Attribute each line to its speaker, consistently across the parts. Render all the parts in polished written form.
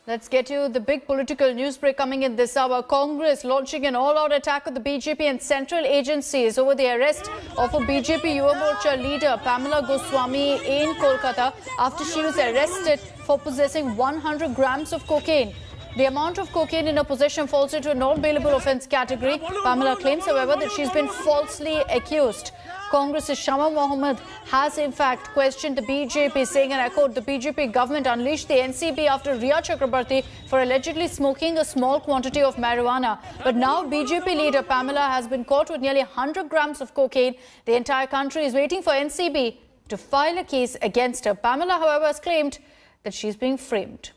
Speaker 1: Let's get you the big political news break coming in this hour. Congress launching an all-out attack on the BJP and central agencies over the arrest of a BJP Yuva Morcha leader Pamela Goswami in Kolkata after she was arrested for possessing 100 grams of cocaine. The amount of cocaine in her possession falls into a non-bailable offence category. Pamela claims, however, that she's been falsely accused. Congress's Shama Mohammed has in fact questioned the BJP, saying, and I quote, the BJP government unleashed the NCB after Riya Chakrabarti for allegedly smoking a small quantity of marijuana. But now BJP leader Pamela has been caught with nearly 100 grams of cocaine. The entire country is waiting for NCB to file a case against her. Pamela, however, has claimed that she's being framed.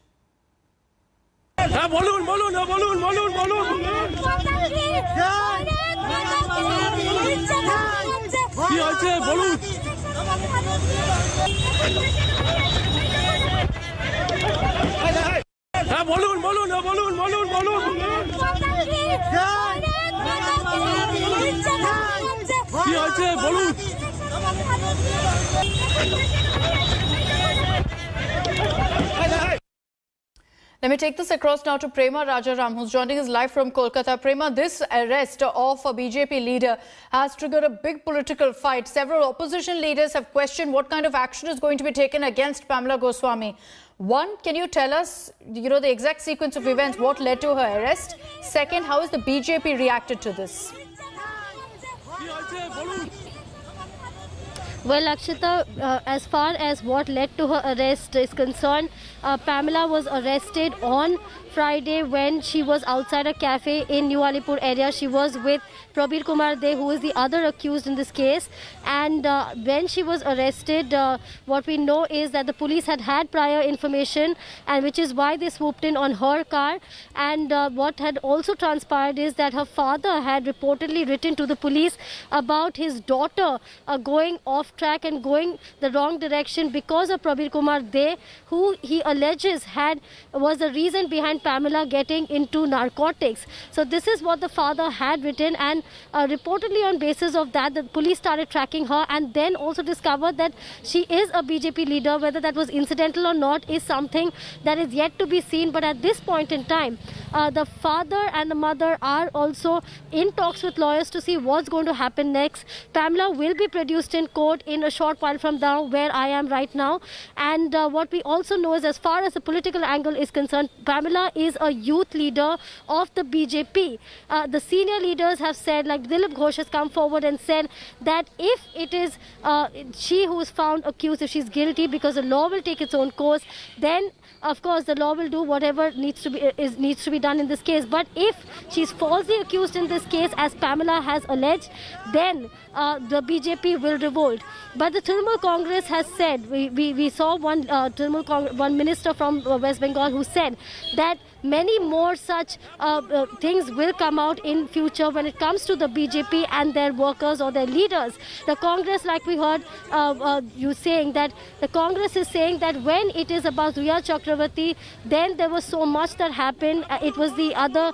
Speaker 1: Let me take this across now to Prema Rajaram, who's joining us live from Kolkata. Prema, this arrest of a BJP leader has triggered a big political fight. Several opposition leaders have questioned what kind of action is going to be taken against Pamela Goswami. One, can you tell us, the exact sequence of events, what led to her arrest? Second, how has the BJP reacted to this?
Speaker 2: Well, Akshita, as far as what led to her arrest is concerned, Pamela was arrested on Friday when she was outside a cafe in New Alipur area. She was with Prabir Kumar De, who is the other accused in this case. And when she was arrested, what we know is that the police had prior information, and which is why they swooped in on her car. And what had also transpired is that her father had reportedly written to the police about his daughter going off track and going the wrong direction because of Prabir Kumar De, who he alleges was the reason behind Pamela getting into narcotics. So this is what the father had written, and reportedly on basis of that, the police started tracking her and then also discovered that she is a BJP leader. Whether that was incidental or not is something that is yet to be seen. But at this point in time, the father and the mother are also in talks with lawyers to see what's going to happen next. Pamela will be produced in court in a short while from now, where I am right now. And what we also know is, as far as the political angle is concerned, Pamela is a youth leader of the BJP. The senior leaders have said, like Dilip Ghosh has come forward and said that if it is she who is found accused, if she's guilty, because the law will take its own course, then of course the law will do whatever needs to be done in this case. But if she's falsely accused in this case, as Pamela has alleged, then the BJP will revolt. But the Trinamool Congress has said, we saw one minister from West Bengal who said that many more such things will come out in future when it comes to the BJP and their workers or their leaders. The Congress, like we heard you saying, that the Congress is saying that when it is about Riya Chakrabarti, then there was so much that happened. It was the other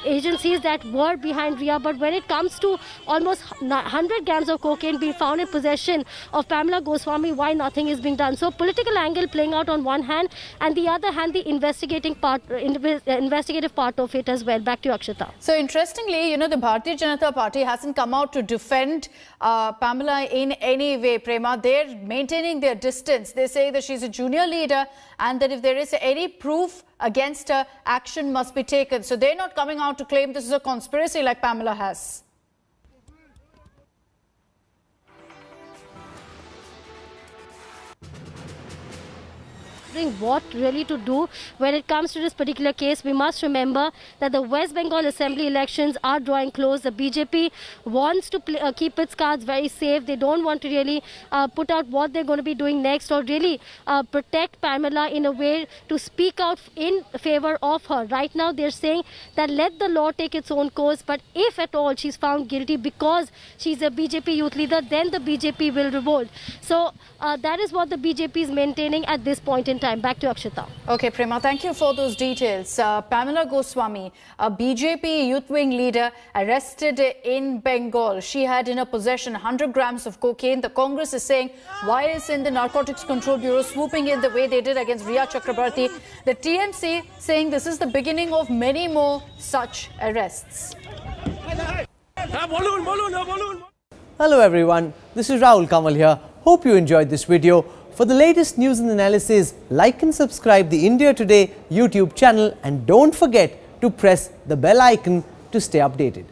Speaker 2: agencies that were behind Riya. But when it comes to almost 100 grams of cocaine being found in possession of Pamela Goswami, why nothing is being done? So political angle playing out on one hand, and the other hand, the investigative part of it as well. Back to you, Akshita.
Speaker 1: So interestingly, the Bharatiya Janata Party hasn't come out to defend Pamela in any way, Prema. They're maintaining their distance. They say that she's a junior leader and that if there is any proof against her, action must be taken. So they're not coming out to claim this is a conspiracy like Pamela has.
Speaker 2: What really to do when it comes to this particular case. We must remember that the West Bengal Assembly elections are drawing close. The BJP wants to keep its cards very safe. They don't want to really put out what they're going to be doing next, or really protect Pamela in a way to speak out in favor of her. Right now they're saying that let the law take its own course, but if at all she's found guilty because she's a BJP youth leader, then the BJP will revolt. So that is what the BJP is maintaining at this point in time. time. Back to Akshita.
Speaker 1: Okay, Prema, thank you for those details. Pamela Goswami, a BJP youth wing leader, arrested in Bengal. She had in her possession 100 grams of cocaine. The Congress is saying, why isn't the Narcotics Control Bureau swooping in the way they did against Riya Chakrabarti? The TMC saying this is the beginning of many more such arrests.
Speaker 3: Hello everyone, this is Rahul Kamal here. Hope you enjoyed this video. For the latest news and analysis, like and subscribe the India Today YouTube channel and don't forget to press the bell icon to stay updated.